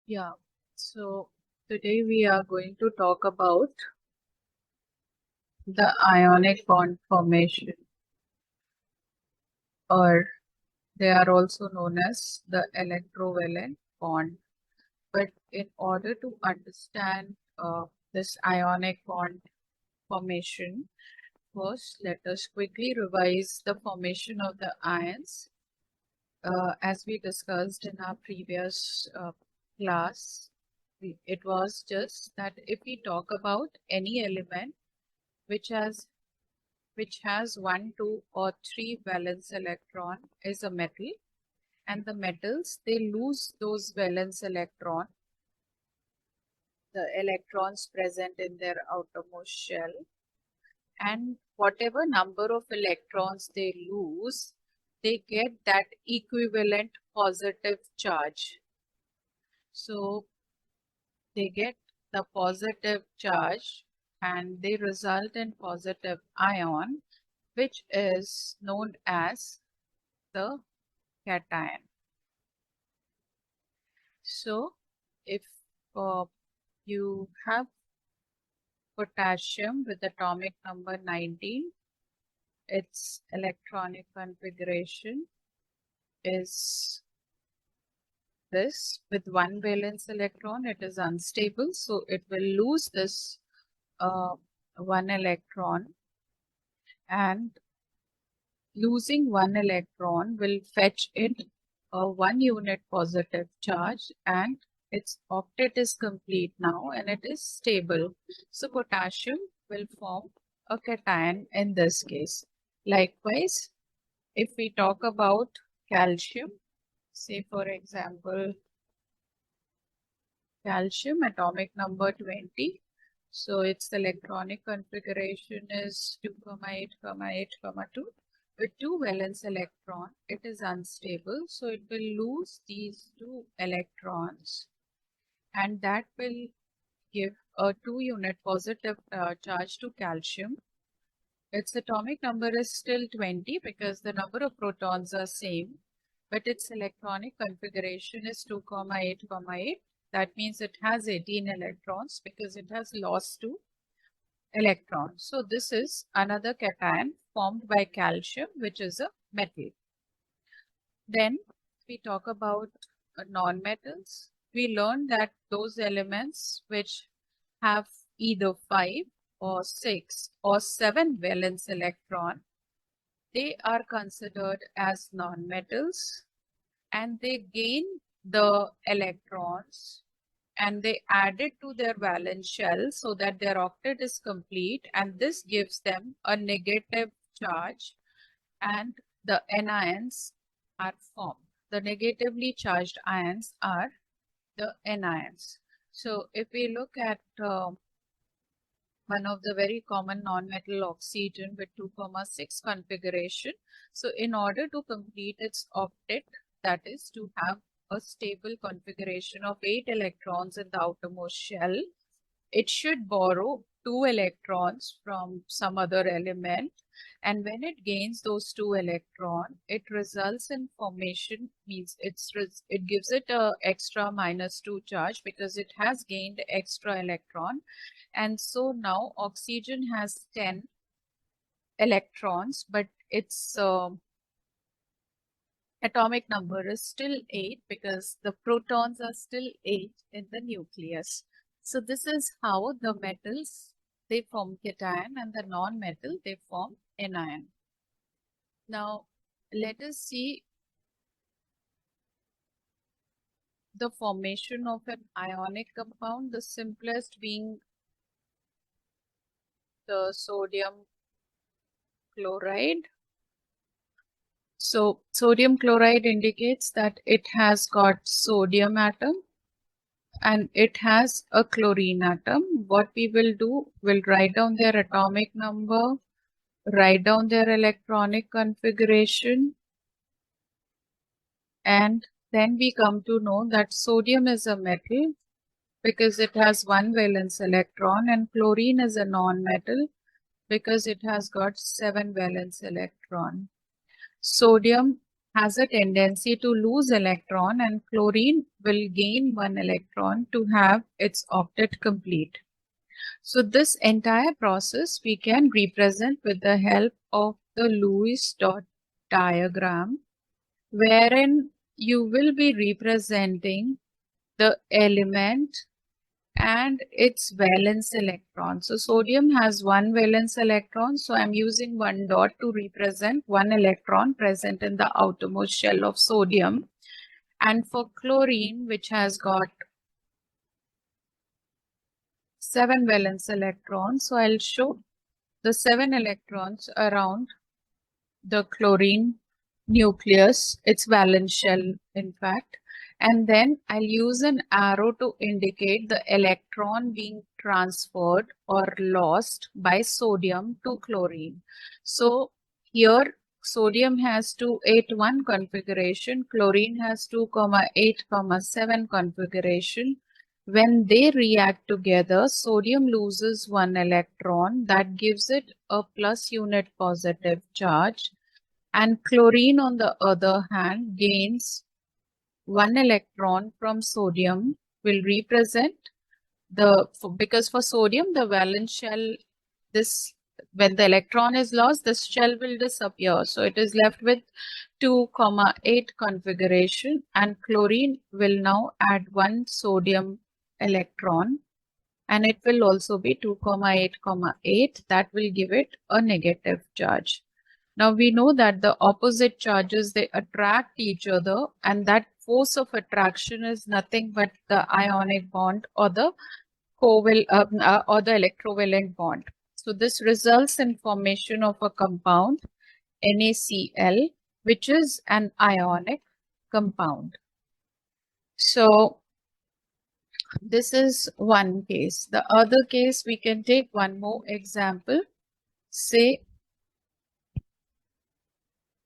Yeah, so today we are going to talk about the ionic bond formation, or they are also known as the electrovalent bond. But in order to understand this ionic bond formation, first let us quickly revise the formation of the ions. As we discussed in our previous class, it was just that if we talk about any element which has one, two, or three valence electron is a metal, and the metals they lose those valence electron, the electrons present in their outermost shell, and whatever number of electrons they lose, they get that equivalent positive charge. So they get the positive charge and they result in positive ion, which is known as the cation. So if you have potassium with atomic number 19, its electronic configuration is this. With one valence electron, it is unstable, so it will lose this one electron, and losing one electron will fetch it a 1 unit positive charge, and its octet is complete now and it is stable. So potassium will form a cation in this case. Likewise, if we talk about calcium, say for example, calcium atomic number 20. So its electronic configuration is 2,8, 8, 2. With two valence electron, it is unstable. So it will lose these two electrons, and that will give a 2 unit positive charge to calcium. Its atomic number is still 20 because the number of protons are same, but its electronic configuration is 2,8, 8. That means it has 18 electrons because it has lost 2 electrons. So this is another cation formed by calcium, which is a metal. Then we talk about non-metals. We learned that those elements which have either 5 or 6 or 7 valence electron, they are considered as non-metals, and they gain the electrons and they add it to their valence shell so that their octet is complete, and this gives them a negative charge and the anions are formed. The negatively charged ions are the anions. So if we look at one of the very common non-metal oxygen with 2,6 configuration. So in order to complete its octet, that is to have a stable configuration of 8 electrons in the outermost shell, it should borrow 2 electrons from some other element, and when it gains those 2 electrons, it results in formation, means it gives it a extra -2 charge because it has gained extra electron, and so now oxygen has 10 electrons, but its atomic number is still 8 because the protons are still 8 in the nucleus. So this is how the metals, they form cation, and the non-metal, they form anion. Now let us see the formation of an ionic compound, the simplest being the sodium chloride. So sodium chloride indicates that it has got sodium atom and it has a chlorine atom. What we will do, we'll write down their atomic number, write down their electronic configuration, and then we come to know that sodium is a metal because it has one valence electron, and chlorine is a non-metal because it has got 7 valence electron. Sodium has a tendency to lose electron, and chlorine will gain one electron to have its octet complete. So this entire process we can represent with the help of the Lewis dot diagram, wherein you will be representing the element and its valence electron. So sodium has one valence electron, so I'm using one dot to represent one electron present in the outermost shell of sodium. And for chlorine, which has got 7 valence electrons, so I'll show the 7 electrons around the chlorine nucleus, its valence shell in fact, and then I'll use an arrow to indicate the electron being transferred or lost by sodium to chlorine. So here sodium has 281 configuration, chlorine has 2,8,7 configuration. When they react together, sodium loses one electron, that gives it a plus unit positive charge, and chlorine on the other hand gains one electron from sodium, will represent because for sodium the valence shell, this when the electron is lost, this shell will disappear, so it is left with 2,8 configuration, and chlorine will now add one sodium electron, and it will also be 2,8,8, that will give it a negative charge. Now we know that the opposite charges, they attract each other, and that force of attraction is nothing but the ionic bond or the electrovalent bond. So this results in formation of a compound NaCl, which is an ionic compound. So this is one case. The other case, we can take one more example. Say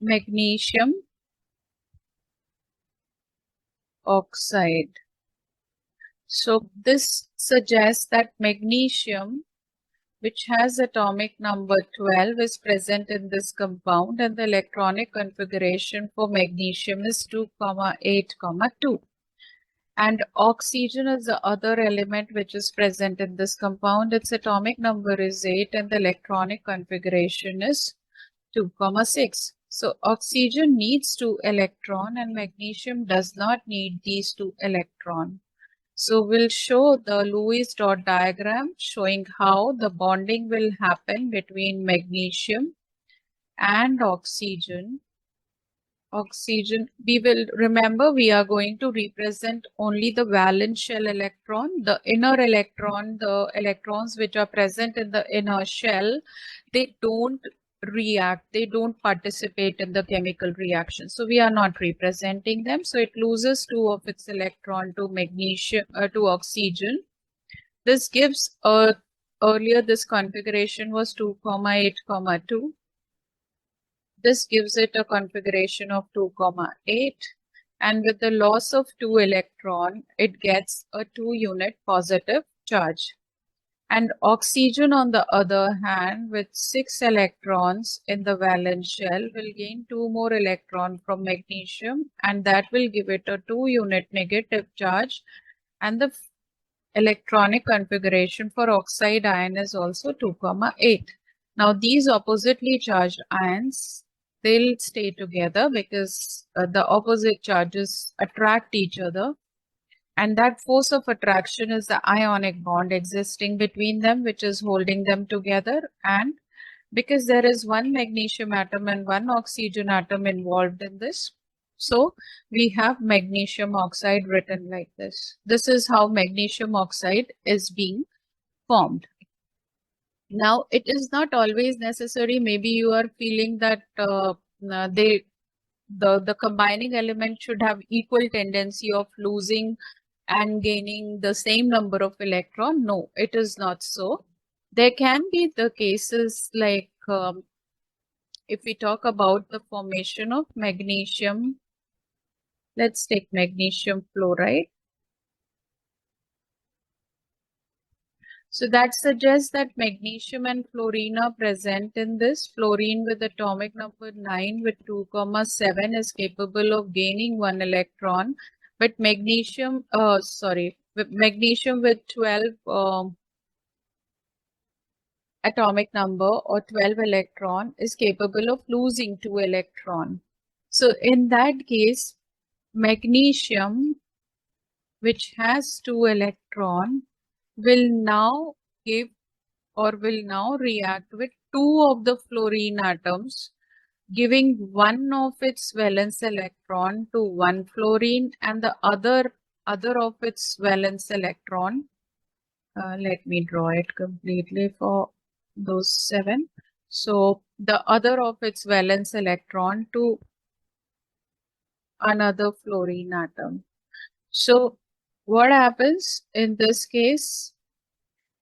magnesium oxide. So this suggests that magnesium, which has atomic number 12, is present in this compound, and the electronic configuration for magnesium is 2,8,2. And oxygen is the other element which is present in this compound. Its atomic number is 8 and the electronic configuration is 2,6. So oxygen needs 2 electrons and magnesium does not need these 2 electrons. So we'll show the Lewis dot diagram showing how the bonding will happen between magnesium and oxygen. We will remember we are going to represent only the valence shell electron, the inner electron, the electrons which are present in the inner shell, they don't react, they don't participate in the chemical reaction. So we are not representing them. So it loses 2 of its electron to magnesium, to oxygen. This gives earlier this configuration was 2,8,2. This gives it a configuration of 2,8, and with the loss of 2 electron, it gets a 2 unit positive charge. And oxygen, on the other hand, with 6 electrons in the valence shell, will gain 2 more electrons from magnesium, and that will give it a 2 unit negative charge. And the electronic configuration for oxide ion is also 2,8. Now these oppositely charged ions, they'll stay together because the opposite charges attract each other, and that force of attraction is the ionic bond existing between them, which is holding them together. And because there is one magnesium atom and one oxygen atom involved in this, so we have magnesium oxide written like this. This is how magnesium oxide is being formed. Now, it is not always necessary. Maybe you are feeling that the combining element should have equal tendency of losing and gaining the same number of electron. No, it is not so. There can be the cases like if we talk about the formation of magnesium, let's take magnesium fluoride. So that suggests that magnesium and fluorine are present in this. Fluorine with atomic number 9 with 2,7 is capable of gaining 1 electron, but magnesium, with magnesium with 12 atomic number or 12 electron is capable of losing 2 electron. So in that case, magnesium, which has 2 electron, will now give or will now react with two of the fluorine atoms, giving one of its valence electron to one fluorine and the other of its valence electron. Let me draw it completely for those 7. So the other of its valence electron to another fluorine atom. So what happens in this case?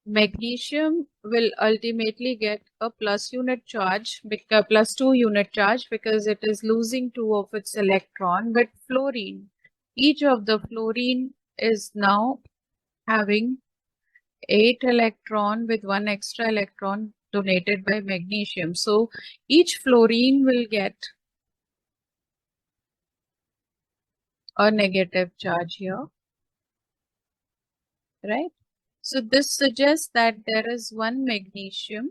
Magnesium will ultimately get a plus unit charge, plus 2 unit charge, because it is losing 2 of its electron. But fluorine, each of the fluorine is now having 8 electron with 1 extra electron donated by magnesium. So each fluorine will get a negative charge here, right? So this suggests that there is 1 magnesium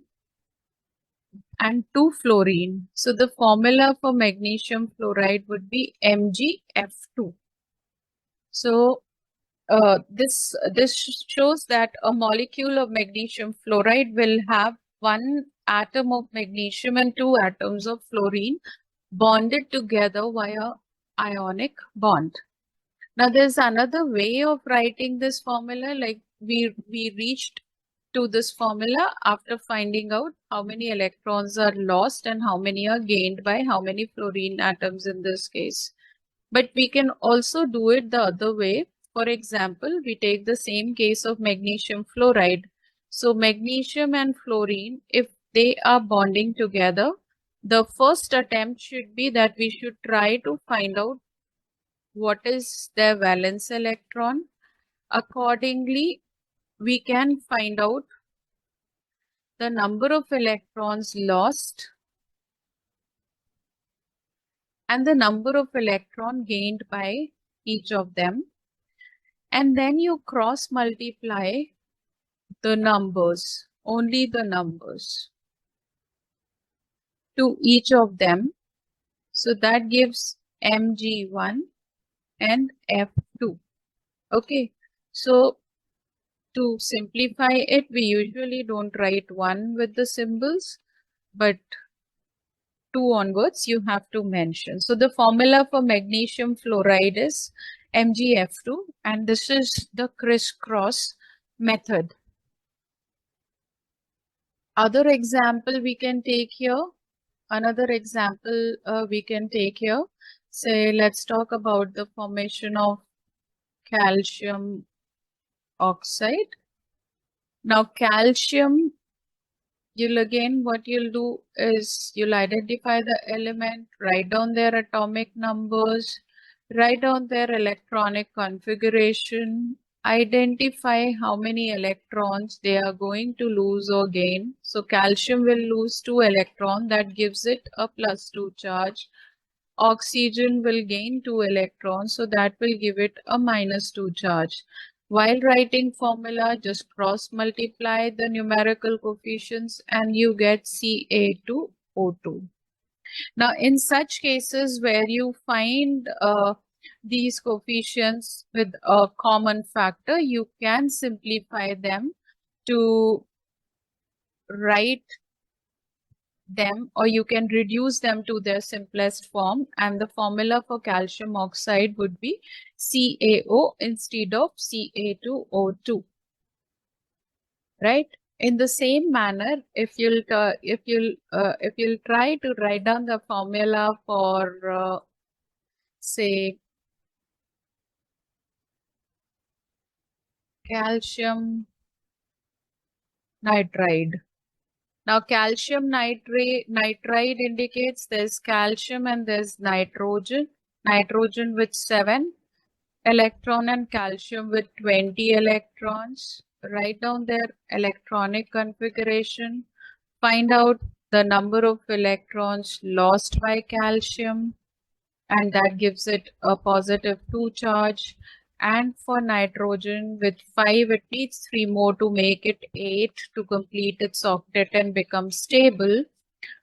and 2 fluorine. So the formula for magnesium fluoride would be MgF2. So this shows that a molecule of magnesium fluoride will have 1 atom of magnesium and 2 atoms of fluorine bonded together via ionic bond. Now there's another way of writing this formula, like we reached to this formula after finding out how many electrons are lost and how many are gained by how many fluorine atoms in this case. But we can also do it the other way. For example, we take the same case of magnesium fluoride. So magnesium and fluorine, if they are bonding together, the first attempt should be that we should try to find out what is their valence electron. Accordingly, we can find out the number of electrons lost and the number of electron gained by each of them. And then you cross multiply the numbers, only the numbers, to each of them. So that gives Mg1 and F2. Okay, so to simplify it, we usually don't write 1 with the symbols, but 2 onwards you have to mention. So the formula for magnesium fluoride is MgF2, and this is the crisscross method. Other example we can take here, another example we can take here. Say, let's talk about the formation of calcium oxide. Now calcium, what you'll do is you'll identify the element, write down their atomic numbers, write down their electronic configuration, identify how many electrons they are going to lose or gain. So calcium will lose 2 electrons, that gives it a +2 charge. Oxygen will gain 2 electrons, so that will give it a -2 charge. While writing formula, just cross multiply the numerical coefficients and you get Ca2O2. Now, in such cases where you find these coefficients with a common factor, you can simplify them to write them, or you can reduce them to their simplest form, and the formula for calcium oxide would be CaO instead of Ca2O2, right? In the same manner, if you'll try to write down the formula for say calcium nitride. Now, calcium nitride indicates there's calcium and there's nitrogen. Nitrogen with 7 electron and calcium with 20 electrons. write down their electronic configuration, find out the number of electrons lost by calcium, and that gives it a positive 2 charge. And for nitrogen with 5, it needs 3 more to make it 8 to complete its octet and become stable.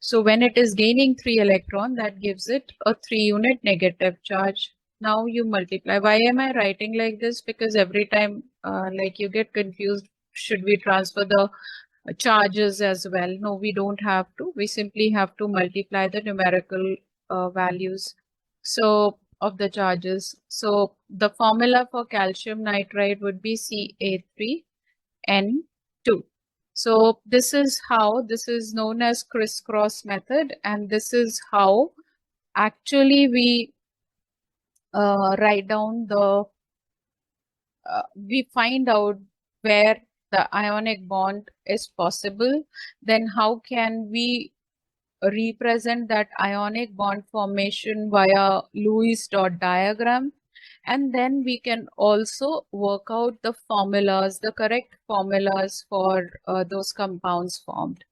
So when it is gaining 3 electron, that gives it a 3 unit negative charge. Now you multiply. Why am I writing like this? Because every time like you get confused, should we transfer the charges as well? No, we don't have to. We simply have to multiply the numerical values so of the charges. So the formula for calcium nitride would be Ca3N2. So this is known as crisscross method, and this is how actually we write down we find out where the ionic bond is possible. Then how can we represent that ionic bond formation via Lewis dot diagram? And then we can also work out the formulas, the correct formulas for those compounds formed.